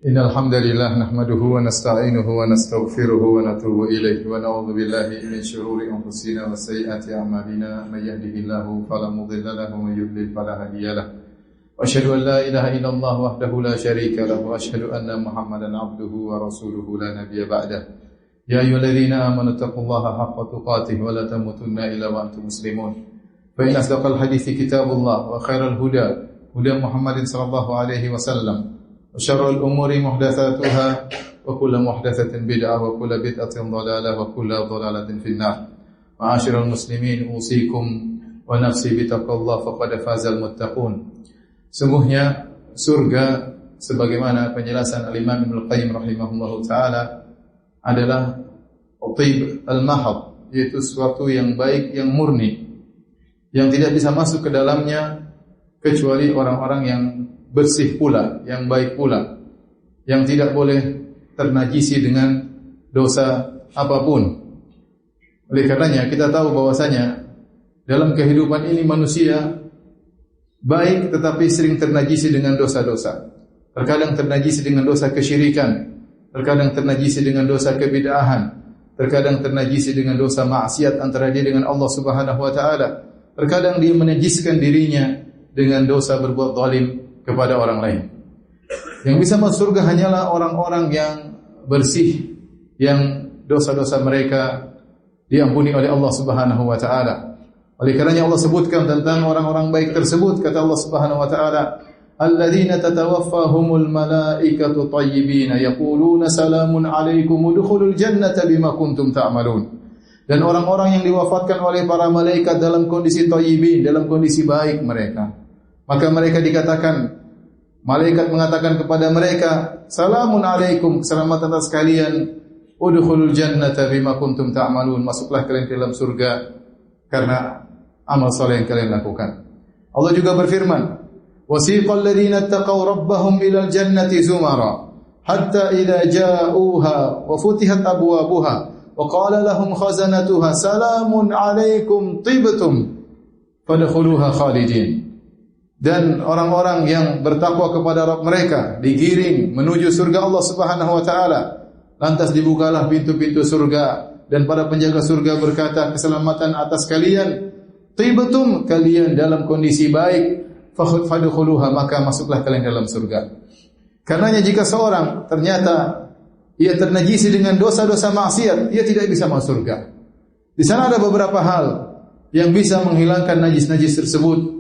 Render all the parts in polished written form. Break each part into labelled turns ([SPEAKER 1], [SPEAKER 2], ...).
[SPEAKER 1] Innal hamdalillah nahmaduhu wa nasta'inuhu wa nastaghfiruhu wa natubu ilayhi wa na'udzu billahi min shururi anfusina wa sayyiati a'malina may yahdihillahu fala mudilla lahu wa may yudlil fala hadiya lahu wa asyhadu an la ilaha illallah wahdahu la syarika lahu wa asyhadu anna muhammadan 'abduhu wa rasuluhu la nabiyya ba'dah ya ayyuhalladzina amanu taqullaha haqqa tuqatih wa la tamutunna illa wa antum muslimun fa inna asdaqal hadithi kitabullah wa khairal huda huda Muhammadin sallallahu alaihi wasallam wa syarrul umuri muhdatsatuha wa kullu muhdatsatin bid'ah wa kullu bid'atin dhalalah wa kullu dhalalatin finnar. Ma'asyiral muslimin, usikum wa nafsi bittaqwallah faqad fazal muttaqun. Sungguhnya surga sebagaimana penjelasan Al-Imam Ibnu Qayyim rahimahullahu taala adalah thib al-mahad, yaitu sesuatu yang baik, yang murni, yang tidak bisa masuk ke dalamnya kecuali orang-orang yang bersih pula, yang baik pula, yang tidak boleh ternajisi dengan dosa apapun. Oleh karenanya kita tahu bahwasanya dalam kehidupan ini manusia baik tetapi sering ternajisi dengan dosa-dosa. Terkadang ternajisi dengan dosa kesyirikan, terkadang ternajisi dengan dosa kebid'ahan, terkadang ternajisi dengan dosa maksiat antara dia dengan Allah Subhanahu wa taala. Terkadang dia menajiskan dirinya dengan dosa berbuat zalim kepada orang lain. Yang bisa masuk surga hanyalah orang-orang yang bersih, yang dosa-dosa mereka diampuni oleh Allah Subhanahu wa taala. Oleh karenanya Allah sebutkan tentang orang-orang baik tersebut, kata Allah Subhanahu wa taala, alladzina tatawaffahumul malaikatu thayyibin yaquluna salamun alaikum udkhulul jannata bima kuntum ta'malun. Dan orang-orang yang diwafatkan oleh para malaikat dalam kondisi thayyibin, dalam kondisi baik mereka. Maka mereka dikatakan, malaikat mengatakan kepada mereka, salamun alaikum, keselamatan atas kalian, udkhulul jannata bima kuntum ta'malun, masuklah kalian ke dalam surga karena amal saleh yang kalian lakukan. Allah juga berfirman, wasiqal ladzina taqaw rabbahum ilal jannati zumara hatta idza ja'uha wa futihat abwabuha wa qala lahum khazanatuha salamun alaikum tibtum fadkhuluha khalidin. Dan orang-orang yang bertakwa kepada Rabb mereka digiring menuju surga Allah Subhanahu wa taala. Lantas dibukalah pintu-pintu surga dan para penjaga surga berkata, keselamatan atas kalian, tibtum, kalian dalam kondisi baik, fadkhuluha, maka masuklah kalian dalam surga. Karenanya jika seorang ternyata ia ternajisi dengan dosa-dosa maksiat, ia tidak bisa masuk surga. Di sana ada beberapa hal yang bisa menghilangkan najis-najis tersebut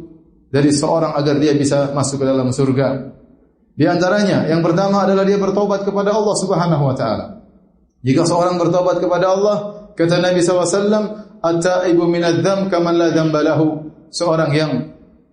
[SPEAKER 1] dari seorang agar dia bisa masuk ke dalam surga. Di antaranya, yang pertama adalah dia bertobat kepada Allah Subhanahu wa taala. Jika seorang bertobat kepada Allah, kata Nabi SAW, at-taibu minadz-dzamb kaman la dzamba lahu. Seorang yang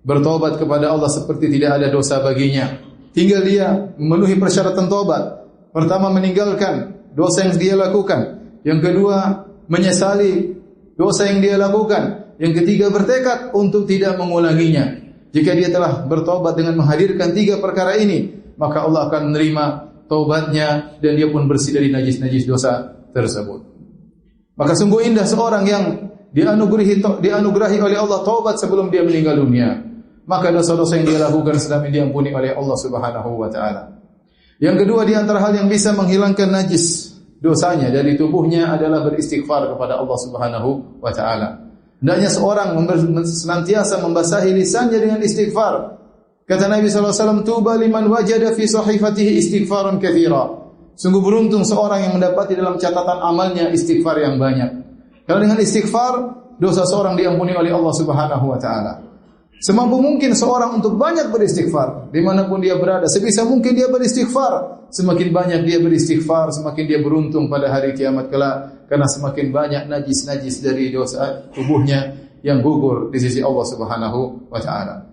[SPEAKER 1] bertobat kepada Allah seperti tidak ada dosa baginya. Tinggal dia memenuhi persyaratan tobat. Pertama, meninggalkan dosa yang dia lakukan. Yang kedua, menyesali dosa yang dia lakukan. Yang ketiga, bertekad untuk tidak mengulanginya. Jika dia telah bertobat dengan menghadirkan tiga perkara ini, maka Allah akan menerima taubatnya dan dia pun bersih dari najis-najis dosa tersebut. Maka sungguh indah seorang yang dianugerahi oleh Allah taubat sebelum dia meninggal dunia. Maka dosa-dosa yang dia lakukan selama ini diampuni oleh Allah Subhanahu wa taala. Yang kedua di antara hal yang bisa menghilangkan najis dosanya dari tubuhnya adalah beristighfar kepada Allah Subhanahu wa taala. Hendaknya seorang senantiasa membasahi lisannya dengan istighfar. Kata Nabi SAW, tuba liman wajada fi sahifatihi istighfaran katsira. Sungguh beruntung seorang yang mendapati dalam catatan amalnya istighfar yang banyak. Karena dengan istighfar, dosa seorang diampuni oleh Allah Subhanahu wa taala. Semampu mungkin seorang untuk banyak beristighfar dimanapun dia berada. Sebisa mungkin dia beristighfar. Semakin banyak dia beristighfar, semakin dia beruntung pada hari kiamat kelak. Karena semakin banyak najis-najis dari dosa tubuhnya yang gugur di sisi Allah Subhanahu wa taala.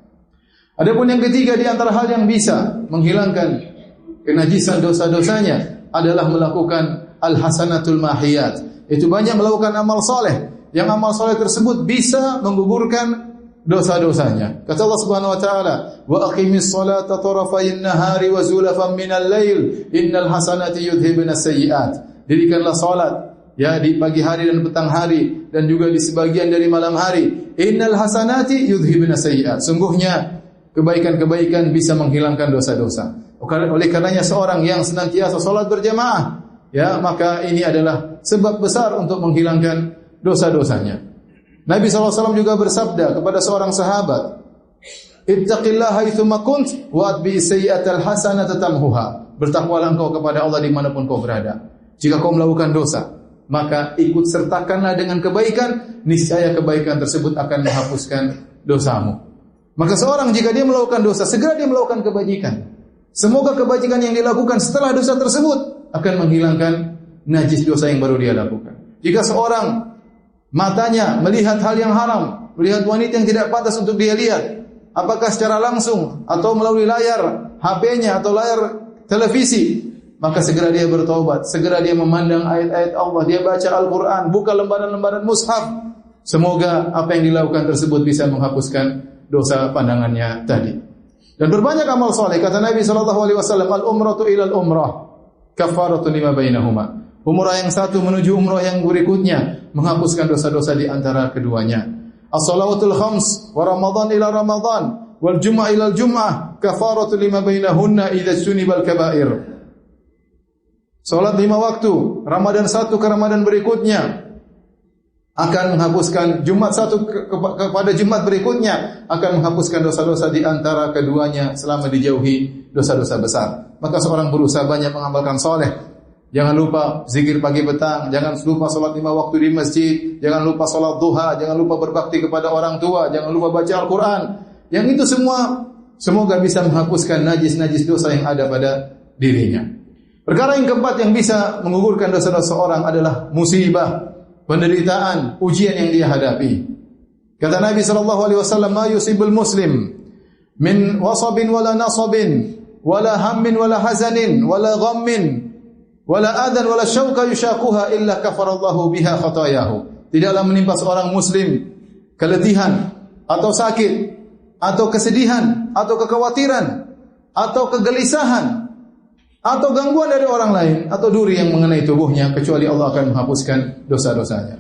[SPEAKER 1] Adapun yang ketiga di antara hal yang bisa menghilangkan kenajisan dosa-dosanya adalah melakukan al-hasanatul mahiyat. Itu banyak melakukan amal saleh. Yang amal saleh tersebut bisa menggugurkan dosa-dosanya. Kata Allah Subhanahu wa taala, "Wa aqimis salata tarafayn nahari wa zulafan minal lail, innal hasanati yudhibnas sayyi'at." Dirikanlah salat ya di pagi hari dan petang hari dan juga di sebagian dari malam hari. Innal hasanati yudhibnas sayyi'at. Sungguhnya kebaikan-kebaikan bisa menghilangkan dosa-dosa. Oleh karenanya seorang yang senantiasa salat berjamaah, ya, maka ini adalah sebab besar untuk menghilangkan dosa-dosanya. Nabi SAW juga bersabda kepada seorang sahabat, "Ittaqillaha haitsuma kunt wa atbi sayyi'atal hasanata tamhuha." Bertakwalah engkau kepada Allah dimanapun kau berada. Jika kau melakukan dosa, maka ikut sertakanlah dengan kebaikan, niscaya kebaikan tersebut akan menghapuskan dosamu. Maka seorang jika dia melakukan dosa, segera dia melakukan kebajikan. Semoga kebajikan yang dilakukan setelah dosa tersebut akan menghilangkan najis dosa yang baru dia lakukan. Jika seorang matanya melihat hal yang haram, melihat wanita yang tidak pantas untuk dia lihat, apakah secara langsung atau melalui layar HP-nya atau layar televisi, maka segera dia bertaubat, segera dia memandang ayat-ayat Allah, dia baca Al-Quran, buka lembaran-lembaran mushaf. Semoga apa yang dilakukan tersebut bisa menghapuskan dosa pandangannya tadi. Dan berbanyak amal soleh. Kata Nabi SAW, al-umratu ilal umrah kafaratun lima bainahuma. Umrah yang satu menuju umrah yang berikutnya menghapuskan dosa-dosa di antara keduanya. As-salawatul khams wa Ramadan ila Ramadan wal jum'ah ila jum'ah kafaratun lima bainahunna idza sunibal kaba'ir. Salat 5 waktu, Ramadan satu ke Ramadan berikutnya akan menghapuskan, Jumat satu kepada Jumat berikutnya akan menghapuskan dosa-dosa di antara keduanya selama dijauhi dosa-dosa besar. Maka seorang berusaha banyak mengamalkan soleh. Jangan lupa zikir pagi petang, jangan lupa salat 5 waktu di masjid, jangan lupa salat duha, jangan lupa berbakti kepada orang tua, jangan lupa baca Al-Quran. Yang itu semua semoga bisa menghapuskan najis-najis dosa yang ada pada dirinya. Perkara yang keempat yang bisa menggugurkan dosa-dosa orang adalah musibah, penderitaan, ujian yang dia hadapi. Kata Nabi SAW, "Ma yusibul muslim min wasabin wala nasabin wala hammin wala hazanin wala ghammin wala adan wala syauka yushaquha illa kafarallahu biha khatayahu." Tidaklah menimpa seorang muslim keletihan atau sakit atau kesedihan atau kekhawatiran atau kegelisahan atau gangguan dari orang lain atau duri yang mengenai tubuhnya, kecuali Allah akan menghapuskan dosa-dosanya.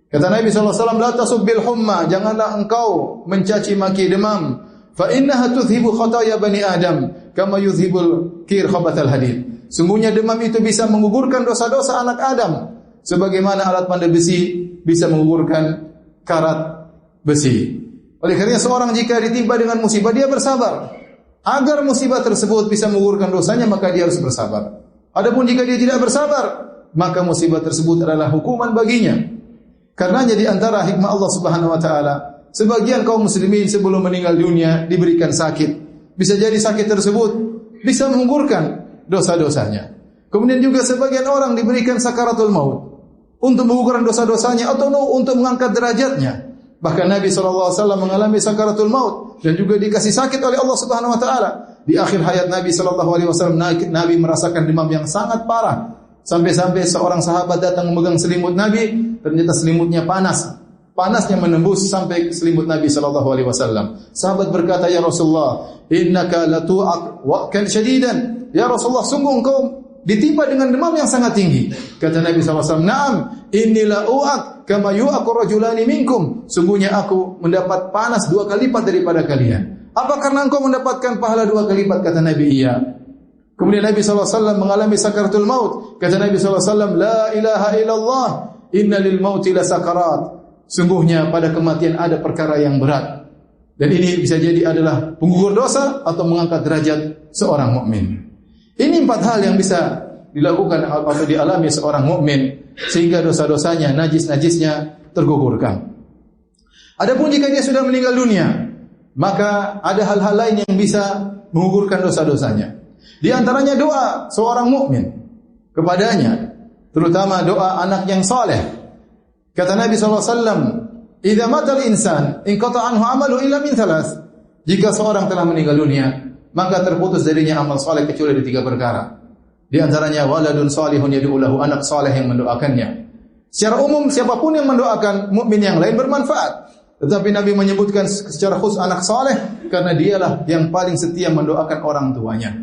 [SPEAKER 1] Kata Nabi SAW, "La tasubbil humma," janganlah engkau mencaci maki demam. "Fa innaha tudhibu khataya bani Adam kama yudhibul kir khabathal hadid." Sungguhnya demam itu bisa menggugurkan dosa-dosa anak Adam, sebagaimana alat pandai besi bisa menggugurkan karat besi. Oleh karena seorang jika ditimpa dengan musibah, dia bersabar. Agar musibah tersebut bisa menggugurkan dosanya, maka dia harus bersabar. Adapun jika dia tidak bersabar, maka musibah tersebut adalah hukuman baginya. Karenanya di antara hikmah Allah Subhanahu wa taala, sebagian kaum muslimin sebelum meninggal dunia diberikan sakit. Bisa jadi sakit tersebut bisa menggugurkan dosa-dosanya. Kemudian juga sebagian orang diberikan sakaratul maut untuk menggugurkan dosa-dosanya atau untuk mengangkat derajatnya. Bahkan Nabi SAW mengalami sakaratul maut dan juga dikasih sakit oleh Allah Subhanahu wa taala. Di akhir hayat Nabi SAW, Nabi merasakan demam yang sangat parah. Sampai-sampai seorang sahabat datang memegang selimut Nabi, ternyata selimutnya panas. Panasnya menembus sampai selimut Nabi SAW. Sahabat berkata, "Ya Rasulullah, innaka latu'ak wa'kan syadidan." Ya Rasulullah, sungguh engkau ditimpa dengan demam yang sangat tinggi. Kata Nabi SAW, "Na'am, inni la'u'ak kama yu'aku rajulani minkum." Sungguhnya aku mendapat panas 2 kali lipat daripada kalian. Apa karena engkau mendapatkan pahala 2 kali lipat? Kata Nabi, iya. Kemudian Nabi SAW mengalami sakaratul maut. Kata Nabi SAW, "La ilaha illallah, inna lil mauti la sakarat." Sungguhnya pada kematian ada perkara yang berat. Dan ini bisa jadi adalah penggugur dosa atau mengangkat derajat seorang mukmin. Ini 4 hal yang bisa dilakukan atau dialami seorang mukmin sehingga dosa-dosanya, najis-najisnya tergugurkan. Adapun jika dia sudah meninggal dunia, maka ada hal-hal lain yang bisa menggugurkan dosa-dosanya. Di antaranya doa seorang mukmin kepadanya, terutama doa anak yang saleh. Kata Nabi SAW, "Idza matal insan inqata anhu amalu illa min thalath." Jika seorang telah meninggal dunia, maka terputus darinya amal saleh kecuali dari 3 perkara. Di antaranya waladun salihun yad'u lahu, anak saleh yang mendoakannya. Secara umum siapapun yang mendoakan mukmin yang lain bermanfaat. Tetapi Nabi menyebutkan secara khusus anak saleh karena dialah yang paling setia mendoakan orang tuanya.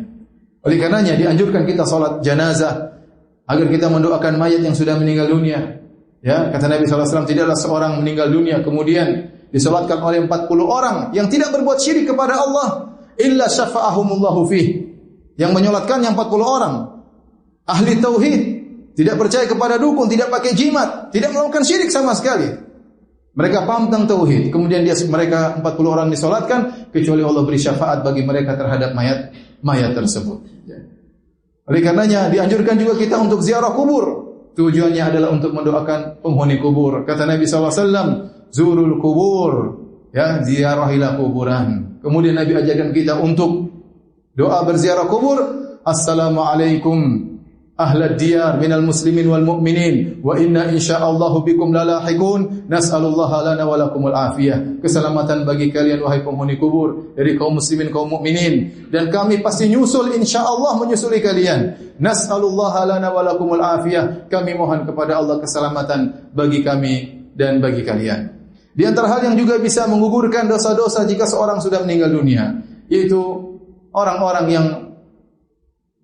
[SPEAKER 1] Oleh karenanya dianjurkan kita salat janazah agar kita mendoakan mayat yang sudah meninggal dunia. Ya, kata Nabi SAW, tidaklah seorang meninggal dunia kemudian disalatkan oleh 40 orang yang tidak berbuat syirik kepada Allah illa syafa'ahumullahu fih. Yang menyolatkannya 40 orang. Ahli tauhid, tidak percaya kepada dukun, tidak pakai jimat, tidak melakukan syirik sama sekali. Mereka paham tentang tauhid. Kemudian mereka 40 orang disolatkan, kecuali Allah beri syafaat bagi mereka terhadap mayat tersebut. Oleh karenanya dianjurkan juga kita untuk ziarah kubur. Tujuannya adalah untuk mendoakan penghuni kubur. Kata Nabi SAW, zurul kubur, ya, ziarahilah kuburan. Kemudian Nabi ajarkan kita untuk doa berziarah kubur. Assalamualaikum ahlad diyar minal muslimin wal mu'minin wa inna insyaallahu bikum lalahiqun nas'alullaha lana wa lakumul afiyah. Keselamatan bagi kalian wahai penghuni kubur dari kaum muslimin kaum mukminin, dan kami pasti nyusul insyaallah menyusuli kalian. Nas'alullaha lana wa lakumul afiyah. Kami mohon kepada Allah keselamatan bagi kami dan bagi kalian. Di antara hal yang juga bisa menggugurkan dosa-dosa jika seorang sudah meninggal dunia, yaitu orang-orang yang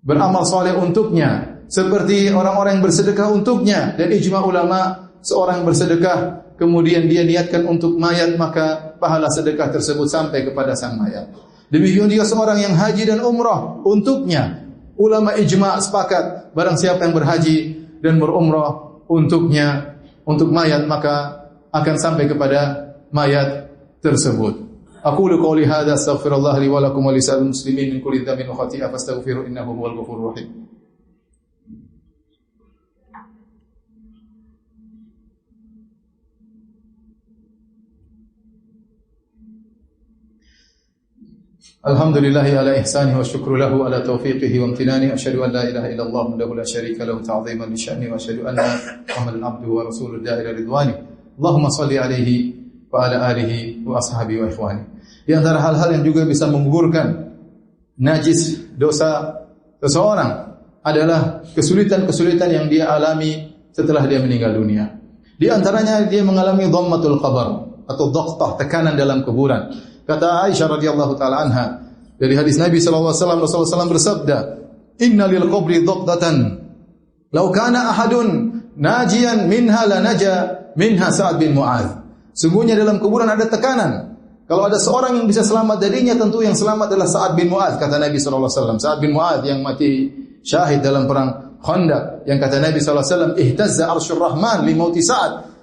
[SPEAKER 1] beramal soleh untuknya, seperti orang-orang yang bersedekah untuknya. Dan ijma ulama, seorang yang bersedekah kemudian dia niatkan untuk mayat, maka pahala sedekah tersebut sampai kepada sang mayat. Demikian juga seorang yang haji dan umrah untuknya. Ulama ijma sepakat, barang siapa yang berhaji dan berumrah untuknya, untuk mayat, maka akan sampai kepada mayat tersebut. Aqulu qouli hadza astaghfirullah li wa lakum wa lisa'il muslimin min kulli dhanbin wa khati'ah fastaghfiru innahu huwal ghafurur rahim. Alhamdulillahi ala ihsanihi wa syukru lahu ala taufiqihi wa amtinani. Asyhadu an la ilaha illallah wahdahu la syarika lahu ta'ziman li sya'ni wa asyhadu anna Muhammadan abduhu wa rasuluhu da'ila ridwani. Allahumma shalli alaihi wa ala alihi wa ashabihi wa ikhwani. Di antara hal-hal yang juga bisa menggugurkan najis dosa seseorang adalah kesulitan-kesulitan yang dia alami setelah dia meninggal dunia. Di antaranya dia mengalami dhammatul qabr atau dhaqtah, tekanan dalam kuburan. Kata Aisyah radhiyallahu taala anha dari hadis Nabi sallallahu alaihi wasallam, Rasulullah SAW bersabda, "Inna lil qabri dhaqdatan law kana ahadun najian minha la naja minha Sa'ad bin Mu'adz." Sungguhnya dalam kuburan ada tekanan. Kalau ada seorang yang bisa selamat darinya, tentu yang selamat adalah Sa'ad bin Mu'adz, kata Nabi sallallahu alaihi wasallam. Sa'ad bin Mu'adz yang mati syahid dalam perang Khandaq, yang kata Nabi sallallahu alaihi wasallam, "Ihtazza arsyur rahman li mauti Sa'ad."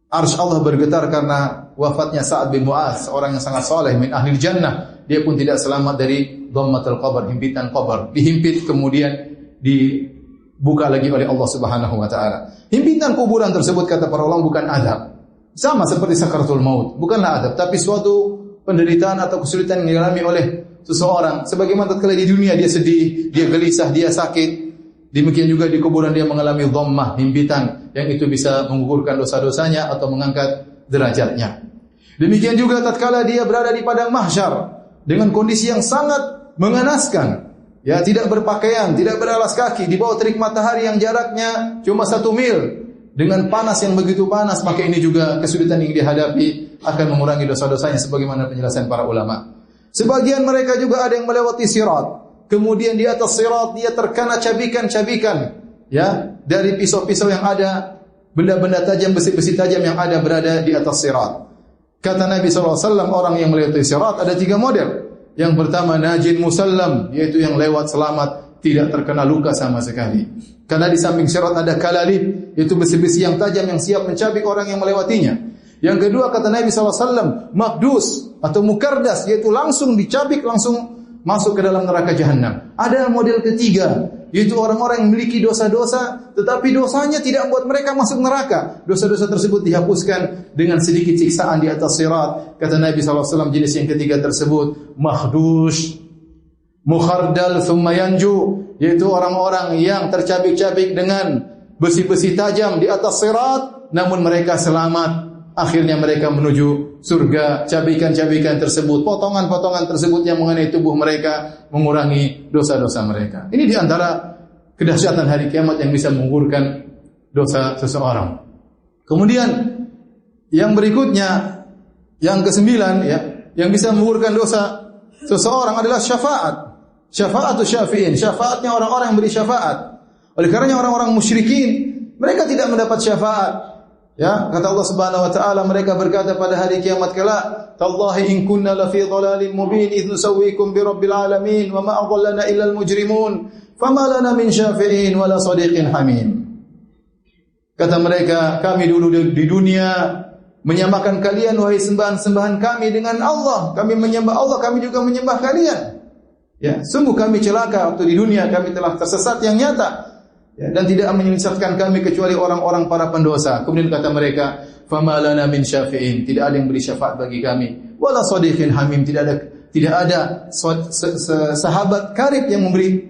[SPEAKER 1] Arsy Allah bergetar karena wafatnya Sa'ad bin Mu'adz, seorang yang sangat saleh min ahlil jannah. Dia pun tidak selamat dari dhammatul qabr, himpitan qabr. Dihimpit kemudian dibuka lagi oleh Allah Subhanahu wa taala. Himpitan kuburan tersebut, kata para ulama, bukan azab. Sama seperti sakaratul maut, bukanlah azab, tapi suatu penderitaan atau kesulitan yang dialami oleh seseorang. Sebagaimana tatkala di dunia dia sedih, dia gelisah, dia sakit, demikian juga di kuburan dia mengalami dhammah, himpitan, yang itu bisa menggugurkan dosa-dosanya atau mengangkat derajatnya. Demikian juga tatkala dia berada di padang mahsyar dengan kondisi yang sangat mengenaskan, ya, tidak berpakaian, tidak beralas kaki, di bawah terik matahari yang jaraknya cuma 1 mil, dengan panas yang begitu panas, maka ini juga kesulitan yang dihadapi akan mengurangi dosa-dosanya sebagaimana penjelasan para ulama. Sebagian mereka juga ada yang melewati sirat. Kemudian di atas sirat dia terkena cabikan-cabikan, ya, dari pisau-pisau yang ada, benda-benda tajam, besi-besi tajam yang ada berada di atas sirat. Kata Nabi SAW, orang yang melewati sirat ada 3 model. Yang pertama najin musallam, yaitu yang lewat selamat, tidak terkena luka sama sekali. Karena di samping sirat ada kalalib, yaitu besi-besi yang tajam yang siap mencabik orang yang melewatinya. Yang kedua, kata Nabi SAW, makdus atau mukardas, yaitu langsung dicabik, langsung masuk ke dalam neraka jahanam. Ada model ketiga, yaitu orang-orang yang memiliki dosa-dosa, tetapi dosanya tidak membuat mereka masuk neraka. Dosa-dosa tersebut dihapuskan dengan sedikit siksaan di atas sirat. Kata Nabi SAW, jenis yang ketiga tersebut makhdush, mukhardal thumma yanju, yaitu orang-orang yang tercabik-cabik dengan besi-besi tajam di atas sirat, namun mereka selamat. Akhirnya mereka menuju surga. Cabikan-cabikan tersebut, potongan-potongan tersebut yang mengenai tubuh mereka mengurangi dosa-dosa mereka. Ini di antara kedahsyatan hari kiamat yang bisa menggugurkan dosa seseorang. Kemudian yang berikutnya, yang ke-9, ya, yang bisa menggugurkan dosa seseorang adalah syafaat. Syafa'atu syafi'in, syafaatnya orang-orang yang beri syafaat. Oleh karenanya orang-orang musyrikin, mereka tidak mendapat syafaat. Ya, kata Allah Subhanahu wa taala, mereka berkata pada hari kiamat kelak, "Tallahi in kunna la fi dhalalin mubin idh nusawwikum bi rabbil alamin wa ma adallana illa al mujrimun fama lana min syafi'in wala sadiqin hamim." Kata mereka, kami dulu di dunia menyamakan kalian wahai sembahan-sembahan kami dengan Allah. Kami menyembah Allah, kami juga menyembah kalian. Ya, sungguh kami celaka waktu di dunia, kami telah tersesat yang nyata. Ya, dan tidak menyesatkan kami kecuali orang-orang para pendosa. Kemudian kata mereka, "Fama lana min syafi'in." Tidak ada yang beri syafaat bagi kami. Wala sadiqin hamim. Tidak ada sahabat karib yang memberi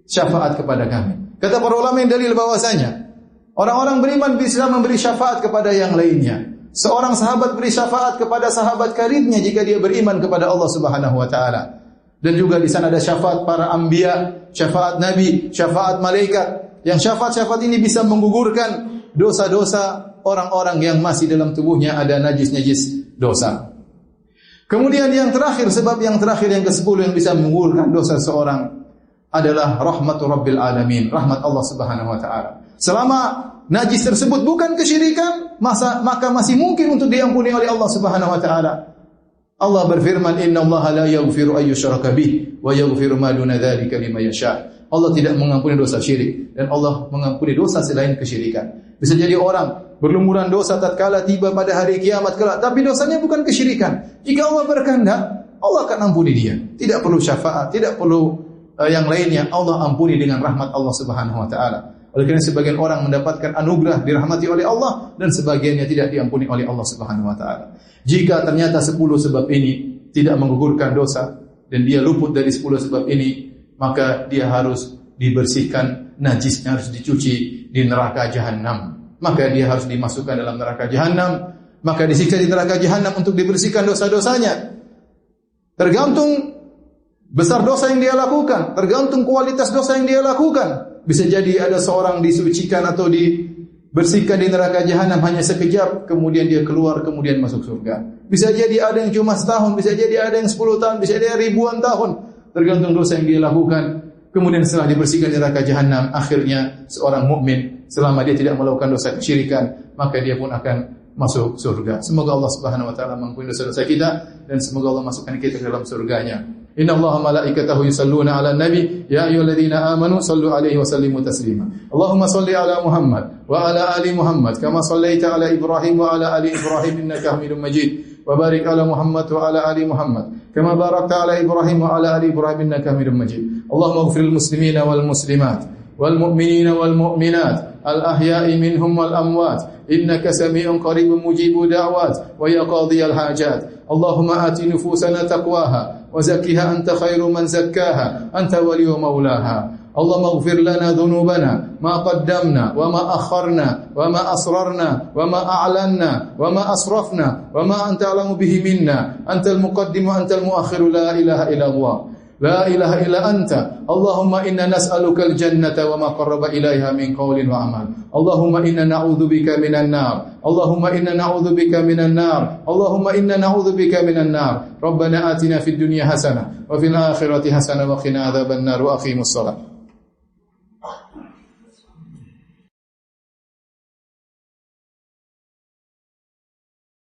[SPEAKER 1] syafaat kepada kami. Kata para ulama yang dalil bahwasanya orang-orang beriman bisa memberi syafaat kepada yang lainnya. Seorang sahabat beri syafaat kepada sahabat karibnya jika dia beriman kepada Allah Subhanahu wa taala. Dan juga di sana ada syafaat para anbiya, syafaat nabi, syafaat malaikat. Yang syafaat-syafaat ini bisa menggugurkan dosa-dosa orang-orang yang masih dalam tubuhnya ada najis-najis dosa. Kemudian yang terakhir, sebab yang terakhir yang ke-10 yang bisa menggugurkan dosa seorang adalah rahmatu rabbil alamin, rahmat Allah Subhanahu wa taala. Selama najis tersebut bukan kesyirikan, maka masih mungkin untuk diampuni oleh Allah Subhanahu wa taala. Allah berfirman, "Innallaha la yaghfiru ay yushraka bih wa yaghfiru ma duna dzalika liman yasha." Allah tidak mengampuni dosa syirik dan Allah mengampuni dosa selain kesyirikan. Bisa jadi orang berlumuran dosa tatkala tiba pada hari kiamat kelak, tapi dosanya bukan kesyirikan. Jika Allah berkehendak, Allah akan ampuni dia. Tidak perlu syafaat, tidak perlu yang lainnya. Allah ampuni dengan rahmat Allah Subhanahu wa taala. Oleh karena sebagian orang mendapatkan anugerah dirahmati oleh Allah dan sebagiannya tidak diampuni oleh Allah Subhanahu wa taala. Jika ternyata 10 sebab ini tidak menggugurkan dosa dan dia luput dari 10 sebab ini, maka dia harus dibersihkan, najisnya harus dicuci di neraka jahanam. Maka dia harus dimasukkan dalam neraka jahanam, maka disiksa di neraka jahanam untuk dibersihkan dosa-dosanya. Tergantung besar dosa yang dia lakukan, tergantung kualitas dosa yang dia lakukan. Bisa jadi ada seorang disucikan atau dibersihkan di neraka jahanam hanya sekejap, kemudian dia keluar, kemudian masuk surga. Bisa jadi ada yang cuma setahun, bisa jadi ada yang 10 tahun, bisa jadi ribuan tahun. Tergantung dosa yang dia lakukan. Kemudian setelah dibersihkan di neraka jahanam, akhirnya seorang mukmin selama dia tidak melakukan dosa kesyirikan, maka dia pun akan masuk surga. Semoga Allah Subhanahu wa taala mengampuni dosa-dosa kita dan semoga Allah masukkan kita ke dalam surganya. Innallaha malaikatahu yusalluna 'alan nabi ya ayyuhalladzina amanu sallu 'alaihi wa sallimu taslima. Allahumma shalli 'ala Muhammad wa 'ala ali Muhammad kama shallaita 'ala Ibrahim wa 'ala ali Ibrahim innaka Hamidum Majid. Wa barik 'ala Muhammad wa 'ala ali Muhammad kama barakta 'ala Ibrahim wa 'ala ali Ibrahim innaka Hamidum Majid. Allahumma ighfiril muslimina wal muslimat wal mu'minina wal mu'minat al ahya'i minhum wal amwat innaka sami'un qaribun mujibud da'wat wa ya qadhiyal hajat. Allahumma ati nufusana taqwaha wa zakkiha anta khairu man zakkaha anta waliyyu maulaha. Allahumma ighfir lana dhunubana ma qaddamna wa ma akharna wa ma asrarna wa ma a'lanna wa ma asrafna wa ma anta a'lamu bihi minna antal muqaddim wa antal muakhir la ilaha illa Allah. La ilaha illa anta. Allahumma inna nas'aluka al-jannata wa ma qarraba ilaiha min qawlin wa amal. Allahumma inna na'udzubika minan nar. Allahumma inna na'udzubika minan nar. Allahumma inna na'udzubika minan nar. Rabbana atina fid dunya hasanah wa fil akhirati hasanah wa qina adzaban nar wa aqimus shalah.